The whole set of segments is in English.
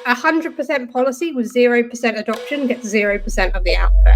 100% policy with 0% adoption gets 0% of the output.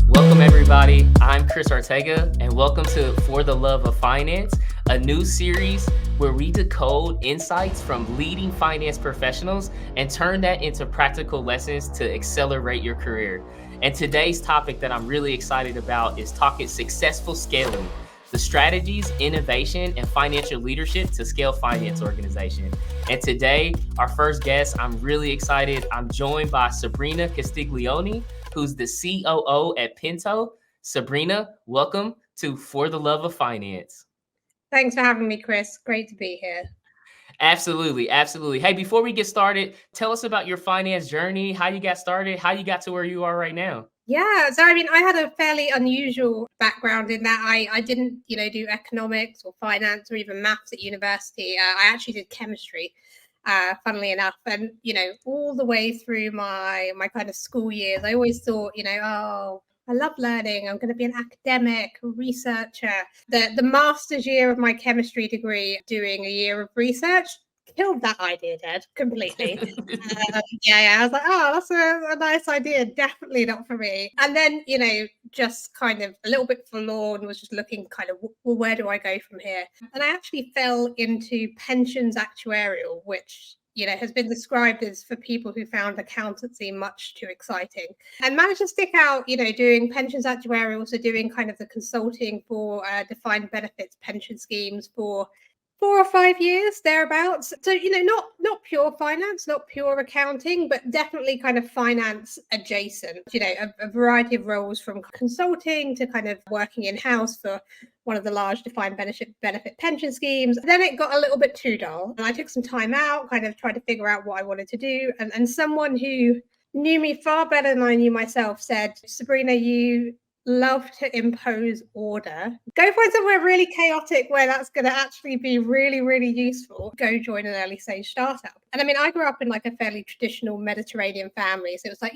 Welcome everybody, I'm Chris Ortega and welcome to For the Love of Finance, a new series where we decode insights from leading finance professionals and turn that into practical lessons to accelerate your career. And today's topic that I'm really excited about is talking successful scaling, the strategies, innovation, and financial leadership to scale finance organization. And today, our first guest, I'm really excited. I'm joined by Sabrina Castiglione, who's the COO at Pento. Sabrina, welcome to For the Love of Finance. Thanks for having me, Chris. Great to be here. Absolutely, absolutely. Hey, before we get started, tell us about your finance journey, how you got started, how you got to where you are right now. Yeah, so I had a fairly unusual background in that I didn't, do economics or finance or even maths at university. I actually did chemistry, funnily enough. And, all the way through my kind of school years, I always thought, I love learning. I'm going to be an academic, researcher. The master's year of my chemistry degree, doing a year of research, killed that idea dead completely. I was like, oh, that's a nice idea. Definitely not for me. And then, just kind of a little bit forlorn, was just looking kind of, well, where do I go from here? And I actually fell into pensions actuarial, which has been described as for people who found accountancy much too exciting, and managed to stick out, doing pensions actuarial, so doing kind of the consulting for defined benefits pension schemes for 4 or 5 years thereabouts. So, not pure finance, not pure accounting, but definitely kind of finance adjacent, a variety of roles from consulting to kind of working in-house for one of the large defined benefit pension schemes. Then it got a little bit too dull, and I took some time out, kind of tried to figure out what I wanted to do. And someone who knew me far better than I knew myself said, Sabrina, you love to impose order. Go find somewhere really chaotic where that's going to actually be really, really useful. Go join an early stage startup. And I grew up in like a fairly traditional Mediterranean family. So it was like,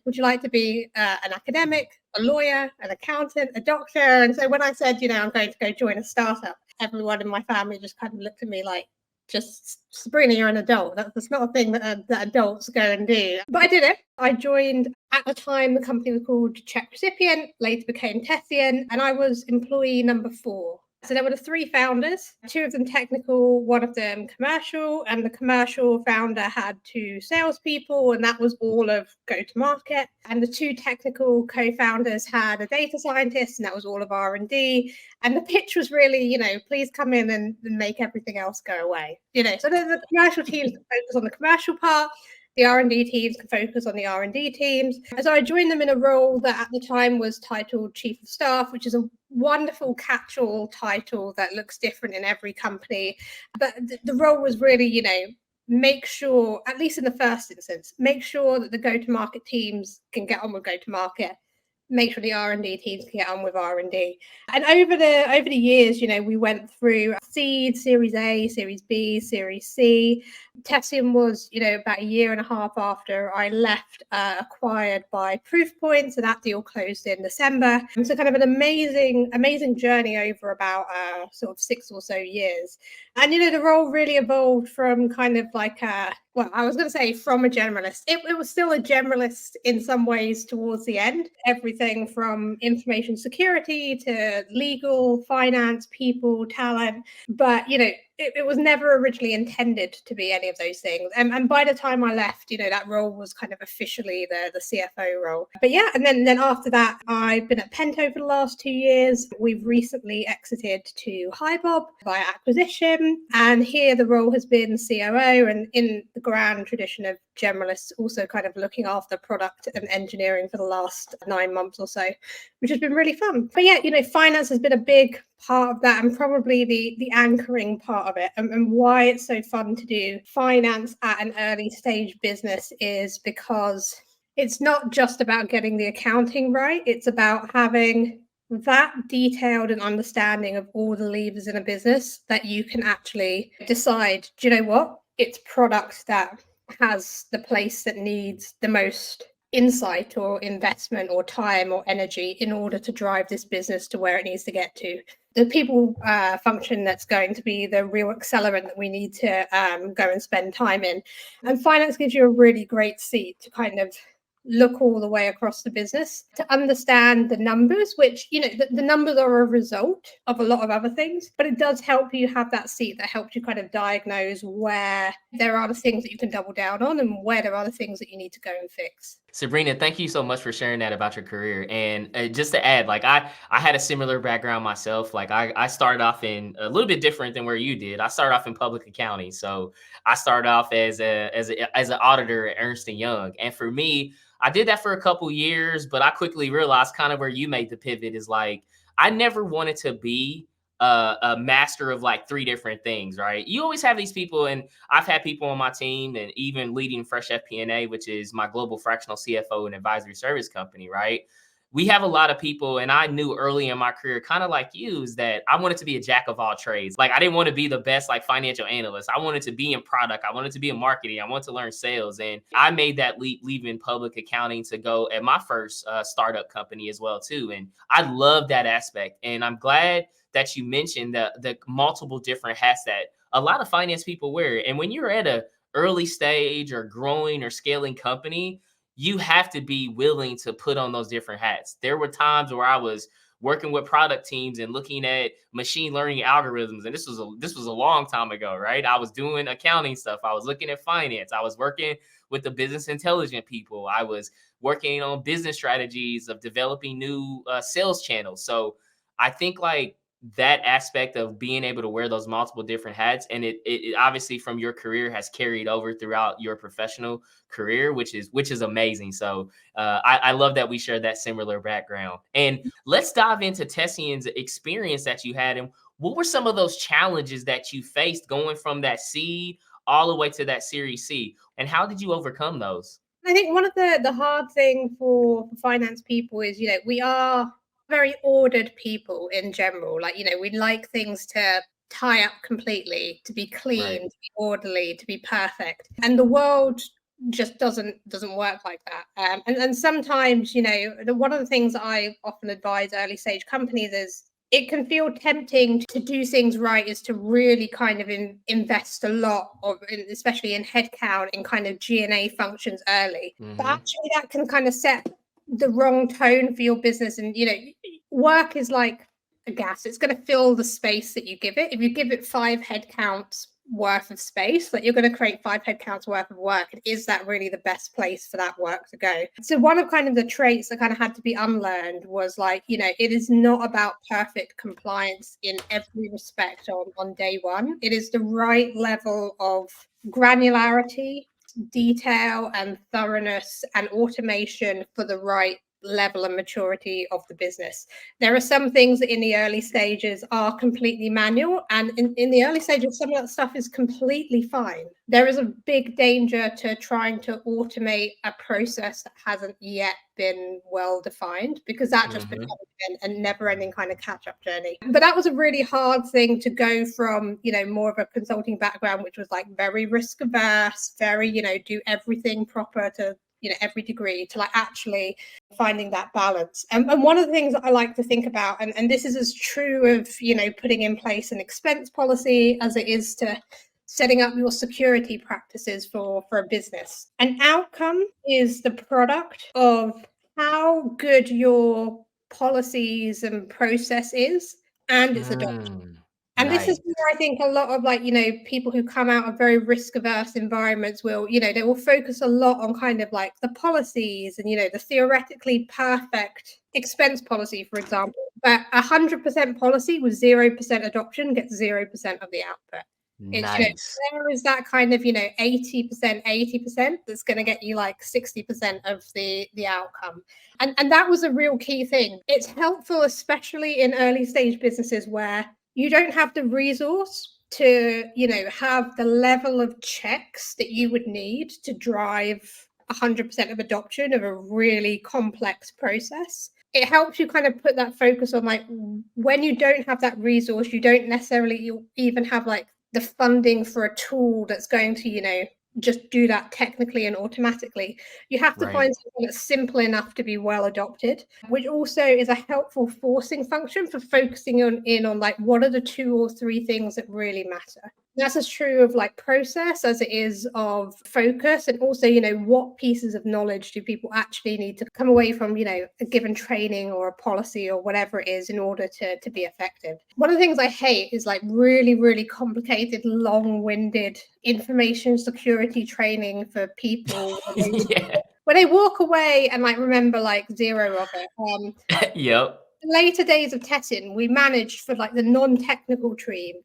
would you like to be an academic, a lawyer, an accountant, a doctor? And so when I said, I'm going to go join a startup, everyone in my family just kind of looked at me like, just Sabrina, you're an adult. That's not a thing that adults go and do. But I did it. I joined, at the time, the company was called Check Recipient, later became Tessian, and I was employee number 4. So there were the 3 founders, 2 of them technical, 1 of them commercial, and the commercial founder had 2 salespeople, and that was all of go-to-market. And the 2 technical co-founders had a data scientist, and that was all of R&D. And the pitch was really, please come in and make everything else go away. So the commercial teams focus on the commercial part. The R&D teams can focus on the R&D teams. So I joined them in a role that at the time was titled Chief of Staff, which is a wonderful catch-all title that looks different in every company. But the role was really, make sure, at least in the first instance, make sure that the go-to-market teams can get on with go-to-market. Make sure the R&D teams can get on with R&D. And over the years, we went through seed, Series A, Series B, Series C. Tessian was, about a year and a half after I left, acquired by Proofpoint. So that deal closed in December. And so kind of an amazing journey over about sort of 6 or so years. And, the role really evolved from kind of like I was going to say from a generalist. It was still a generalist in some ways towards the end. Everything from information security to legal, finance, people, talent. But, it was never originally intended to be any of those things. And by the time I left, that role was kind of officially the CFO role. But yeah, and then after that, I've been at Pento for the last 2 years. We've recently exited to HiBob via acquisition. And here the role has been COO, and in the grand tradition of generalists, also kind of looking after product and engineering for the last 9 months or so, which has been really fun. But yeah, finance has been a big part of that, and probably the anchoring part of it, and why it's so fun to do finance at an early stage business is because it's not just about getting the accounting right. It's about having that detailed and understanding of all the levers in a business that you can actually decide, do you know what? It's product that has the place that needs the most insight or investment or time or energy in order to drive this business to where it needs to get to. the people function that's going to be the real accelerant that we need to go and spend time in. And finance gives you a really great seat to kind of look all the way across the business to understand the numbers, which, the numbers are a result of a lot of other things, but it does help you have that seat that helps you kind of diagnose where there are the things that you can double down on and where there are the things that you need to go and fix. Sabrina, thank you so much for sharing that about your career. And just to add, like I had a similar background myself. Like I started off in a little bit different than where you did. I started off in public accounting. So I started off as an auditor at Ernst & Young. And for me, I did that for a couple years, but I quickly realized kind of where you made the pivot is like, I never wanted to be a master of like three different things, right? You always have these people, and I've had people on my team, and even leading Fresh FP&A, which is my global fractional CFO and advisory service company, right? We have a lot of people, and I knew early in my career, kind of like you, is that I wanted to be a jack of all trades. Like I didn't want to be the best like financial analyst. I wanted to be in product. I wanted to be in marketing. I wanted to learn sales. And I made that leap leaving public accounting to go at my first startup company as well too. And I love that aspect. And I'm glad that you mentioned the multiple different hats that a lot of finance people wear. And when you're at a early stage or growing or scaling company, you have to be willing to put on those different hats. There were times where I was working with product teams and looking at machine learning algorithms. And this was a long time ago, right? I was doing accounting stuff. I was looking at finance. I was working with the business intelligent people. I was working on business strategies of developing new sales channels. So I think like that aspect of being able to wear those multiple different hats, and it obviously from your career has carried over throughout your professional career, which is amazing. So I love that we share that similar background. And let's dive into Tessian's experience that you had, and what were some of those challenges that you faced going from that seed all the way to that Series C, and how did you overcome those? I think one of the hard thing for finance people is, we are very ordered people in general. Like, we like things to tie up completely, to be clean, Right. to be orderly, to be perfect. And the world just doesn't work like that. And sometimes, one of the things I often advise early stage companies is it can feel tempting to do things right is to really kind of invest a lot of, especially in headcount, in kind of G&A functions early. But actually that can kind of set the wrong tone for your business. And work is like a gas. It's going to fill the space that you give it. If you give it 5 headcounts worth of space, like you're going to create 5 headcounts worth of work, and is that really the best place for that work to go? So one of kind of the traits that kind of had to be unlearned was like, it is not about perfect compliance in every respect on day one. It is the right level of granularity, detail and thoroughness and automation for the right level and maturity of the business. There are some things that in the early stages are completely manual, and in the early stages some of that stuff is completely fine. There is a big danger to trying to automate a process that hasn't yet been well defined, because that just becomes a never-ending kind of catch-up journey. But that was a really hard thing to go from, more of a consulting background, which was like very risk averse, very, do everything proper to every degree, to like actually finding that balance. And one of the things that I like to think about, and this is as true of putting in place an expense policy as it is to setting up your security practices for a business. An outcome is the product of how good your policies and process is, and its adoption. And this is where I think a lot of like, people who come out of very risk averse environments will, they will focus a lot on kind of like the policies and, the theoretically perfect expense policy, for example. But 100% policy with 0% adoption gets 0% of the output. It's, there is that kind of, 80% that's going to get you like 60% of the outcome. And that was a real key thing. It's helpful, especially in early stage businesses where you don't have the resource to, have the level of checks that you would need to drive 100% of adoption of a really complex process. It helps you kind of put that focus on like, when you don't have that resource, you don't necessarily even have like the funding for a tool that's going to, just do that technically and automatically. You have to find something that's simple enough to be well adopted, which also is a helpful forcing function for focusing on like what are the 2 or 3 things that really matter. That's as true of like process as it is of focus, and also, what pieces of knowledge do people actually need to come away from, a given training or a policy or whatever it is in order to be effective. One of the things I hate is like really, really complicated, long-winded information security training for people when they walk away and like remember like 0 of it. Yep. Later days of Tessian, we managed for like the non-technical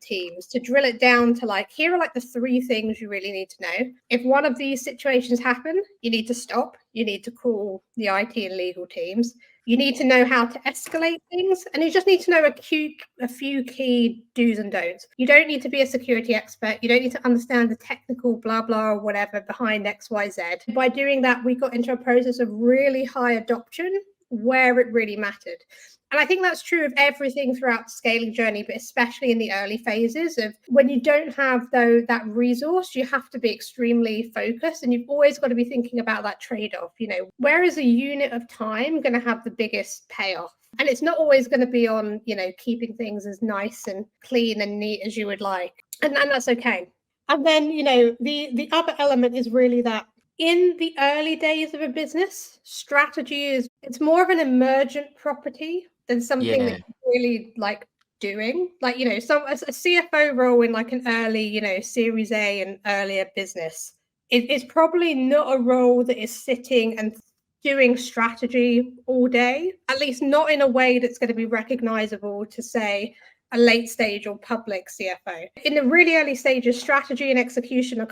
teams to drill it down to like, here are like the 3 things you really need to know. If one of these situations happen, you need to stop. You need to call the IT and legal teams. You need to know how to escalate things, and you just need to know a few key do's and don'ts. You don't need to be a security expert. You don't need to understand the technical blah, blah, or whatever behind X, Y, Z. By doing that, we got into a process of really high adoption where it really mattered. And I think that's true of everything throughout the scaling journey, but especially in the early phases of when you don't have that resource, you have to be extremely focused, and you've always got to be thinking about that trade-off. Where is a unit of time going to have the biggest payoff? And it's not always going to be on, keeping things as nice and clean and neat as you would like. And that's okay. And then, the other element is really that in the early days of a business, strategy it's more of an emergent property than something that you really like doing. Like, so as a CFO role in like an early, Series A and earlier business, it's probably not a role that is sitting and doing strategy all day, at least not in a way that's going to be recognizable to say a late stage or public CFO. In the really early stages, strategy and execution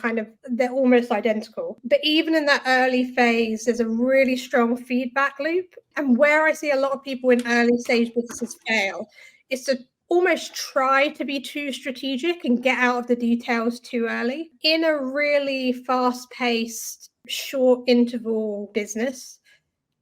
they're almost identical. But even in that early phase, there's a really strong feedback loop. And where I see a lot of people in early stage businesses fail is to almost try to be too strategic and get out of the details too early. In a really fast-paced, short interval business,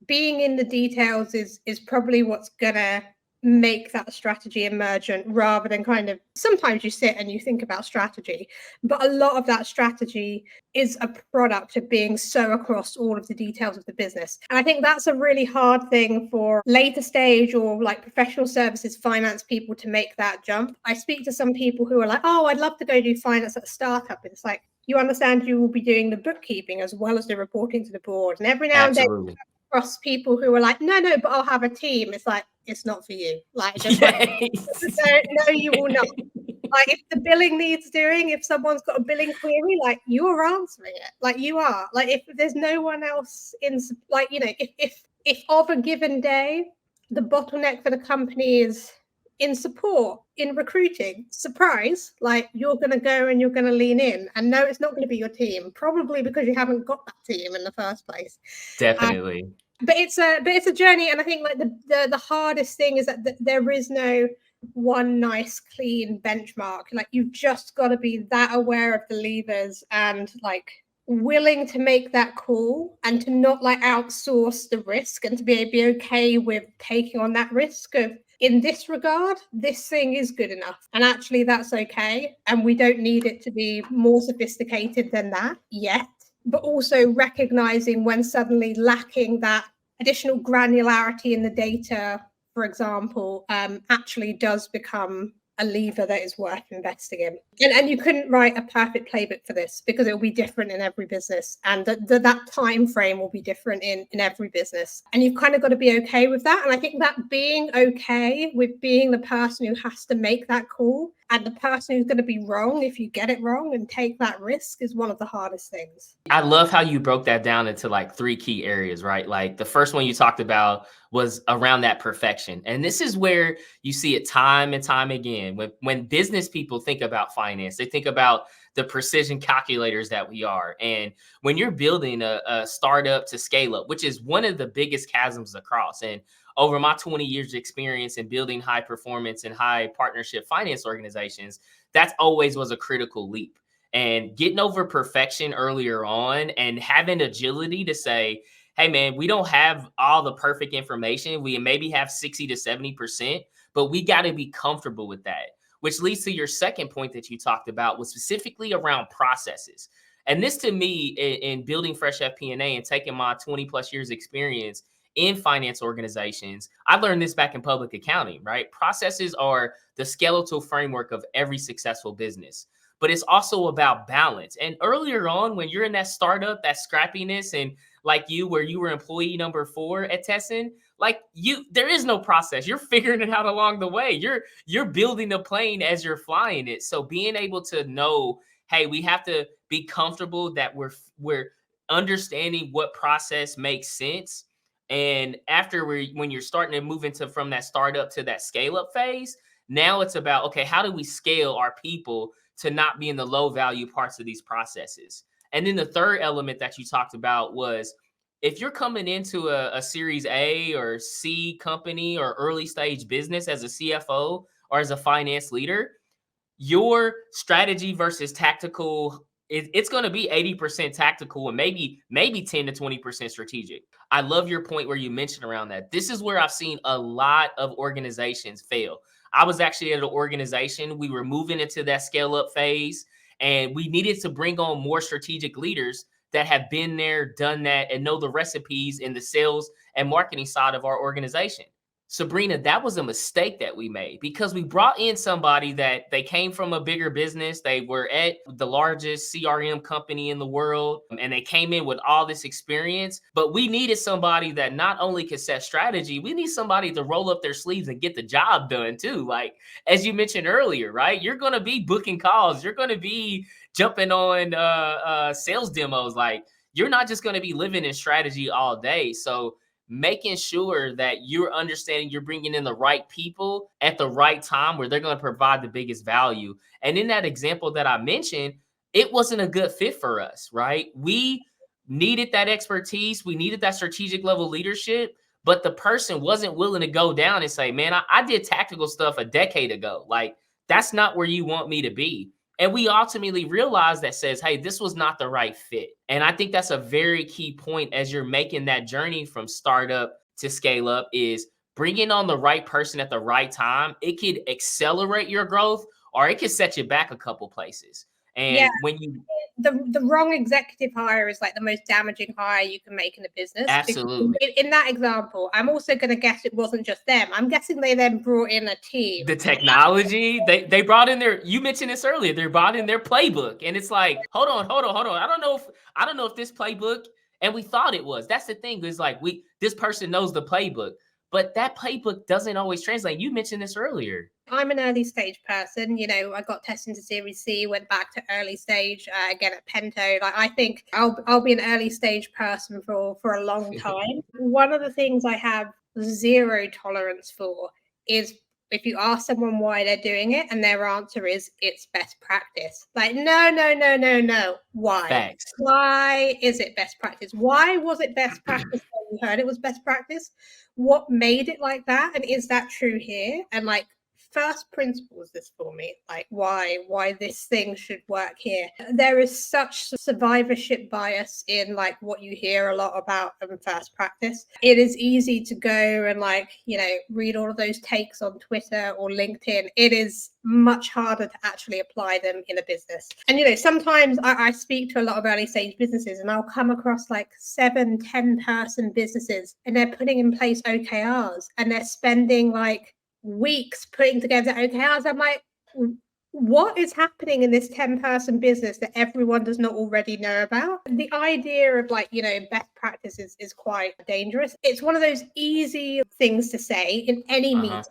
being in the details is probably what's gonna make that strategy emergent, rather than sometimes you sit and you think about strategy, but a lot of that strategy is a product of being so across all of the details of the business. And I think that's a really hard thing for later stage or like professional services finance people to make that jump. I speak to some people who are like, oh, I'd love to go do finance at a startup. And it's like, you understand you will be doing the bookkeeping as well as the reporting to the board. And every now and then across people who are like, no, but I'll have a team. It's like, it's not for you. Like, just no, you will not. Like, if the billing needs doing, if someone's got a billing query, like, you're answering it. Like, you are. Like, if there's no one else in, like, if of a given day, the bottleneck for the company is in support, in recruiting, surprise, like, you're going to go and you're going to lean in. And no, it's not going to be your team, probably because you haven't got that team in the first place. Definitely. But it's a journey, and I think like the hardest thing is that there is no one nice clean benchmark. Like, you've just got to be that aware of the levers and like willing to make that call, and to not like outsource the risk, and to be okay with taking on that risk of, in this regard, this thing is good enough, and actually that's okay, and we don't need it to be more sophisticated than that yet. But also recognizing when suddenly lacking that additional granularity in the data, for example, actually does become a lever that is worth investing in. And you couldn't write a perfect playbook for this, because it will be different in every business, and that time frame will be different in every business. And you've kind of got to be okay with that. And I think that being okay with being the person who has to make that call, and the person who's going to be wrong if you get it wrong and take that risk, is one of the hardest things. I love how you broke that down into like 3 key areas, right? Like the first one you talked about was around that perfection. And this is where you see it time and time again. When business people think about finance, they think about the precision calculators that we are. And when you're building a startup to scale up, which is one of the biggest chasms across, and over my 20 years of experience in building high performance and high partnership finance organizations, that always was a critical leap. And getting over perfection earlier on and having agility to say, hey, man, we don't have all the perfect information. We maybe have 60 to 70%, but we got to be comfortable with that, which leads to your second point that you talked about, was specifically around processes. And this to me in building Fresh FP&A and taking my 20 plus years experience in finance organizations, I learned this back in public accounting, right? Processes are the skeletal framework of every successful business, but it's also about balance. And earlier on, when you're in that startup, that scrappiness, and like you, where you were employee number 4 at Tessian, like there is no process. You're figuring it out along the way. You're building the plane as you're flying it. So being able to know, hey, we have to be comfortable that we're understanding what process makes sense. And after when you're starting to move into from that startup to that scale up phase, now it's about, okay, how do we scale our people to not be in the low value parts of these processes? And then the third element that you talked about was, if you're coming into a Series A or C company or early stage business as a CFO or as a finance leader, your strategy versus tactical, it's going to be 80% tactical and maybe 10 to 20% strategic. I love your point where you mentioned around that. This is where I've seen a lot of organizations fail. I was actually at an organization, we were moving into that scale up phase, and we needed to bring on more strategic leaders that have been there, done that, and know the recipes in the sales and marketing side of our organization. Sabrina, that was a mistake that we made because we brought in somebody that they came from a bigger business. They were at the largest CRM company in the world, and they came in with all this experience. But we needed somebody that not only could set strategy, we need somebody to roll up their sleeves and get the job done too. Like, as you mentioned earlier, right? You're going to be booking calls. You're going to be jumping on sales demos. Like, you're not just going to be living in strategy all day. So making sure that you're understanding you're bringing in the right people at the right time where they're going to provide the biggest value. And in that example that I mentioned, it wasn't a good fit for us, right? We needed that expertise. We needed that strategic level leadership, but the person wasn't willing to go down and say, man, I did tactical stuff a decade ago. Like, that's not where you want me to be. And we ultimately realized that says, hey, this was not the right fit. And I think that's a very key point as you're making that journey from startup to scale up, is bringing on the right person at the right time. It could accelerate your growth or it could set you back a couple places. And when you the wrong executive hire is like the most damaging hire you can make in a business. Absolutely. In that example, I'm also going to guess it wasn't just them. I'm guessing they then brought in a team. The technology, they brought in you mentioned this earlier, they brought in their playbook. And it's like, hold on. I don't know if this playbook, and we thought it was. That's the thing, is like this person knows the playbook, but that playbook doesn't always translate. You mentioned this earlier. I'm an early stage person. You know, I got tested into Series C, went back to early stage again at Pento. Like, I think I'll be an early stage person for a long time. One of the things I have zero tolerance for is if you ask someone why they're doing it and their answer is it's best practice. Like, no. Why? Facts. Why is it best practice? Why was it best practice when you heard it was best practice? What made it like that? And is that true here? And like, first principles this for me, like why this thing should work here. There is such survivorship bias in like what you hear a lot about first practice. It is easy to go and like, you know, read all of those takes on Twitter or LinkedIn. It is much harder to actually apply them in a business. And you know, sometimes I speak to a lot of early stage businesses and I'll come across like 7-10 person businesses and they're putting in place OKRs and they're spending like weeks putting together OKRs. I'm like, what is happening in this 10-person business that everyone does not already know about? The idea of like, you know, best practice is quite dangerous. It's one of those easy things to say in any meeting.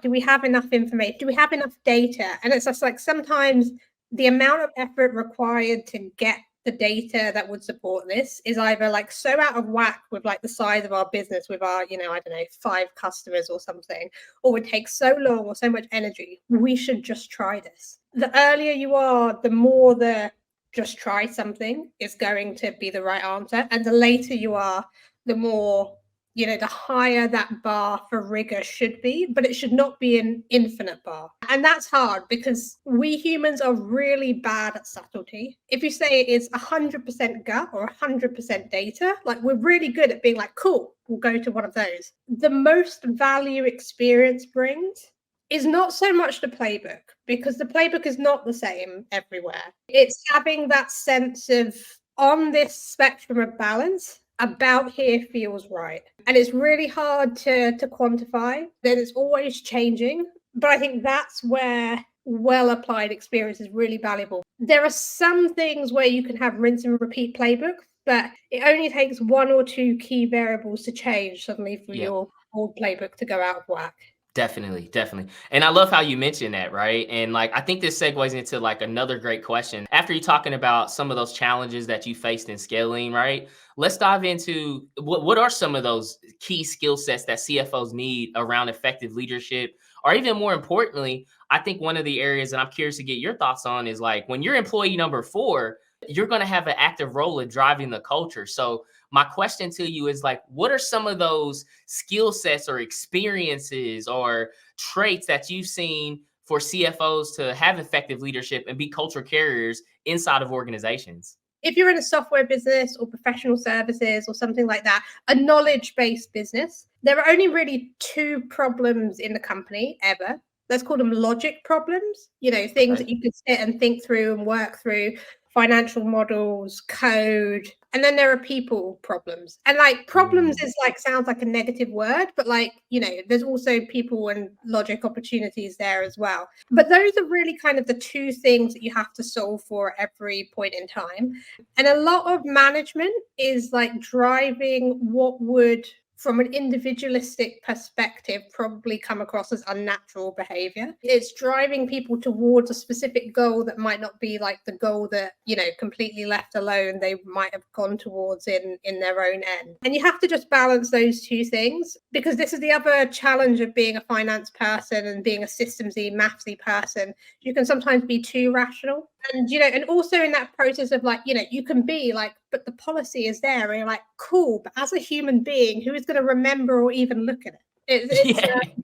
Do we have enough information? Do we have enough data? And it's just like, sometimes the amount of effort required to get the data that would support this is either like so out of whack with like the size of our business, with our, you know, I don't know, 5 customers or something, or would take so long or so much energy. We should just try this. The earlier you are, the more the just try something is going to be the right answer. And the later you are, the more, you know, the higher that bar for rigor should be, but it should not be an infinite bar. And that's hard because we humans are really bad at subtlety. If you say it is 100% gut or 100% data, like, we're really good at being like, cool, we'll go to one of those. The most value experience brings is not so much the playbook, because the playbook is not the same everywhere. It's having that sense of, on this spectrum of balance, about here feels right. And it's really hard to quantify. Then it's always changing. But I think that's where well applied experience is really valuable. There are some things where you can have rinse and repeat playbook, but it only takes one or two key variables to change suddenly for your old playbook to go out of whack. Definitely, definitely. And I love how you mentioned that, right? And like, I think this segues into like another great question. After you're talking about some of those challenges that you faced in scaling, right? Let's dive into what are some of those key skill sets that CFOs need around effective leadership? Or even more importantly, I think one of the areas that I'm curious to get your thoughts on is like when you're employee number 4, you're going to have an active role in driving the culture. So my question to you is like, what are some of those skill sets or experiences or traits that you've seen for CFOs to have effective leadership and be culture carriers inside of organizations? If you're in a software business or professional services or something like that, a knowledge-based business, there are only really 2 problems in the company ever. Let's call them logic problems, things that you could sit and think through and work through, financial models, code. And then there are people problems. And like problems is like, sounds like a negative word, but like, there's also people and logic opportunities there as well. But those are really kind of the 2 things that you have to solve for at every point in time. And a lot of management is like driving what would, from an individualistic perspective, probably come across as unnatural behavior. It's driving people towards a specific goal that might not be like the goal that, completely left alone, they might have gone towards in their own end. And you have to just balance those 2 things, because this is the other challenge of being a finance person and being a systemsy, mathsy person. You can sometimes be too rational. And, and also in that process of like, you can be like, but the policy is there. And you're like, cool. But as a human being, who is going to remember or even look at it?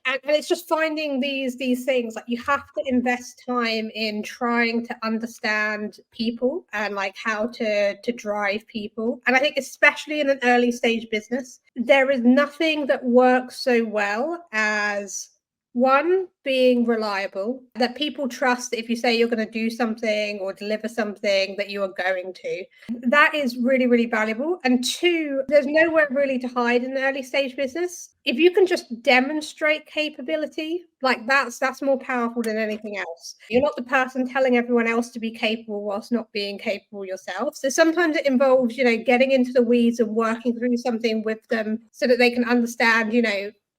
And it's just finding these things. Like, you have to invest time in trying to understand people and like how to drive people. And I think especially in an early stage business, there is nothing that works so well as, one, being reliable, that people trust that if you say you're going to do something or deliver something, that you are going to. That is really, really valuable. And 2, there's nowhere really to hide in the early stage business. If you can just demonstrate capability, like that's more powerful than anything else. You're not the person telling everyone else to be capable whilst not being capable yourself. So sometimes it involves, getting into the weeds and working through something with them so that they can understand,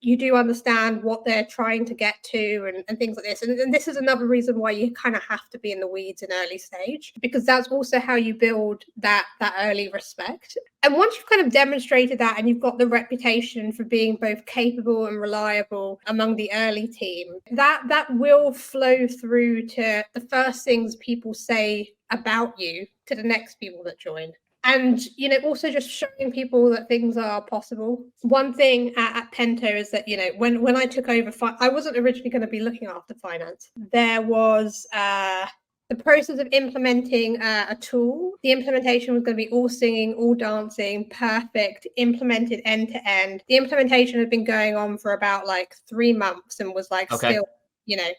you do understand what they're trying to get to and things like this. And this is another reason why you kind of have to be in the weeds in early stage, because that's also how you build that early respect. And once you've kind of demonstrated that and you've got the reputation for being both capable and reliable among the early team, that will flow through to the first things people say about you to the next people that join. And, also just showing people that things are possible. One thing at Pento is that, when I took over, I wasn't originally going to be looking after finance. There was the process of implementing a tool. The implementation was going to be all singing, all dancing, perfect, implemented end to end. The implementation had been going on for about like 3 months and was like still,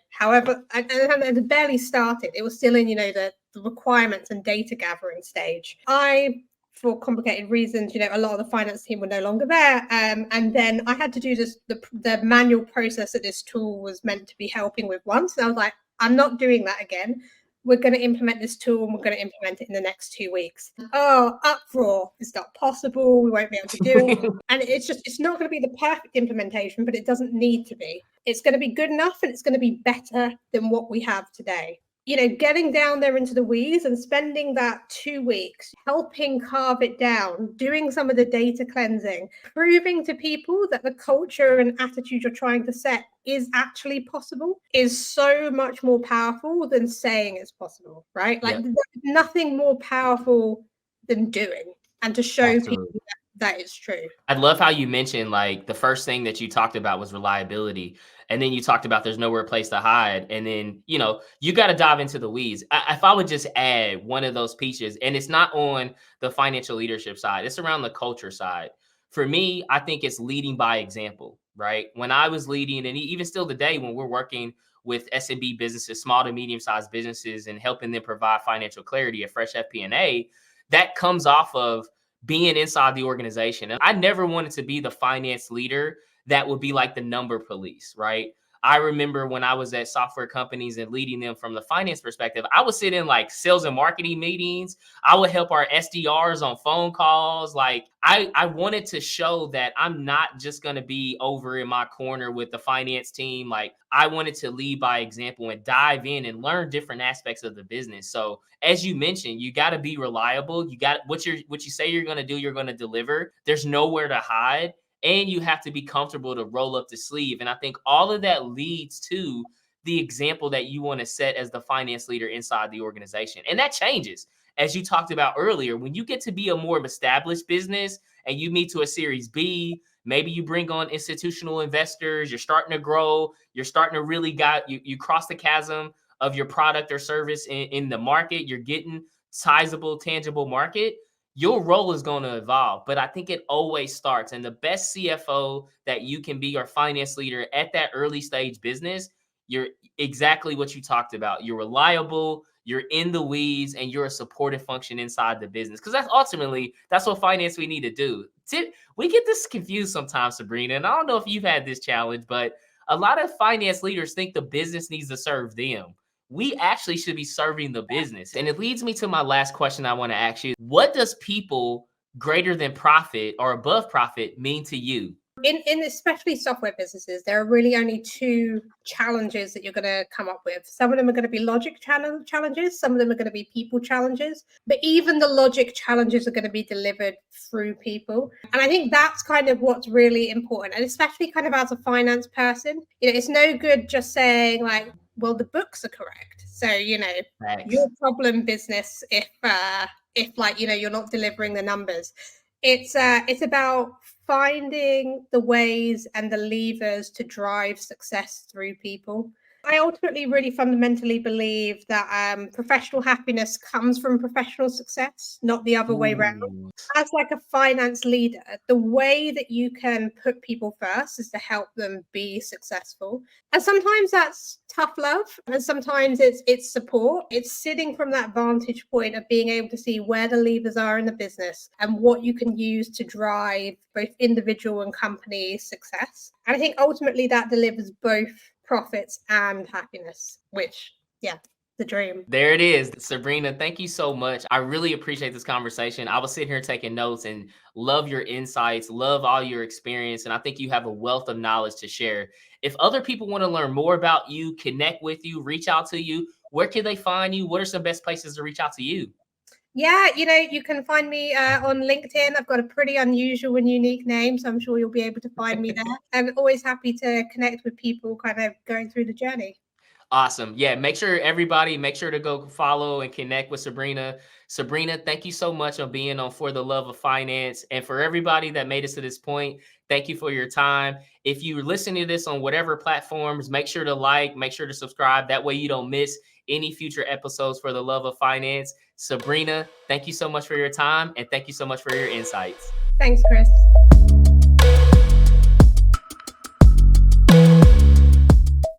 however, and it had barely started. It was still in, the requirements and data gathering stage. For complicated reasons, a lot of the finance team were no longer there. And then I had to do the manual process that this tool was meant to be helping with once. And I was like, I'm not doing that again. We're going to implement this tool and we're going to implement it in the next 2 weeks. Oh, uproar. It's not possible. We won't be able to do it. And it's not going to be the perfect implementation, but it doesn't need to be. It's going to be good enough and it's going to be better than what we have today. Getting down there into the weeds and spending that 2 weeks helping carve it down, doing some of the data cleansing, proving to people that the culture and attitude you're trying to set is actually possible is so much more powerful than saying it's possible, right? Like there's nothing more powerful than doing and to show people that it's true. I love how you mentioned like the first thing that you talked about was reliability. And then you talked about there's nowhere place to hide. And then, you got to dive into the weeds. If I would just add one of those pieces, and it's not on the financial leadership side, it's around the culture side. For me, I think it's leading by example. right? When I was leading, and even still today, when we're working with SMB businesses, small to medium-sized businesses, and helping them provide financial clarity at Fresh FP&A, that comes off of being inside the organization. And I never wanted to be the finance leader that would be like the number police, right? I remember when I was at software companies and leading them from the finance perspective, I would sit in like sales and marketing meetings. I would help our SDRs on phone calls. Like I wanted to show that I'm not just going to be over in my corner with the finance team. Like I wanted to lead by example and dive in and learn different aspects of the business. So as you mentioned, you got to be reliable. You got what you say you're going to do, you're going to deliver. There's nowhere to hide. And you have to be comfortable to roll up the sleeve. And I think all of that leads to the example that you want to set as the finance leader inside the organization. And that changes. As you talked about earlier, when you get to be a more established business and you meet to a Series B, maybe you bring on institutional investors, you're starting to grow, you're starting to really you cross the chasm of your product or service in the market, you're getting sizable, tangible market, your role is going to evolve. But I think it always starts. And the best CFO that you can be or finance leader at that early stage business, you're exactly what you talked about. You're reliable, you're in the weeds, and you're a supportive function inside the business. Because that's what finance we need to do. We get this confused sometimes, Sabrina. And I don't know if you've had this challenge, but a lot of finance leaders think the business needs to serve them. We actually should be serving the business. And it leads me to my last question I want to ask you. What does people greater than profit or above profit mean to you? In especially software businesses, there are really only two challenges that you're going to come up with. Some of them are going to be logic challenges. Some of them are going to be people challenges. But even the logic challenges are going to be delivered through people. And I think that's kind of what's really important. And especially kind of as a finance person, it's no good just saying like, well, the books are correct. So, Thanks. your problem business if like, you're not delivering the numbers. It's about finding the ways and the levers to drive success through people. I ultimately really fundamentally believe that professional happiness comes from professional success, not the other way around. As like a finance leader, the way that you can put people first is to help them be successful. And sometimes that's tough love, and sometimes it's support. It's sitting from that vantage point of being able to see where the levers are in the business and what you can use to drive both individual and company success. And I think ultimately that delivers both profits and happiness, which, the dream. There it is. Sabrina, thank you so much. I really appreciate this conversation. I was sitting here taking notes and love your insights, love all your experience. And I think you have a wealth of knowledge to share. If other people want to learn more about you, connect with you, reach out to you, where can they find you? What are some best places to reach out to you? Yeah, you can find me on LinkedIn. I've got a pretty unusual and unique name, so I'm sure you'll be able to find me there. I'm always happy to connect with people kind of going through the journey. Awesome. Yeah, make sure to go follow and connect with Sabrina. Sabrina, thank you so much on being on For the Love of Finance. And for everybody that made us to this point, thank you for your time. If you're listening to this on whatever platforms, make sure to subscribe. That way you don't miss any future episodes For the Love of Finance. Sabrina, thank you so much for your time, and thank you so much for your insights. Thanks, Chris.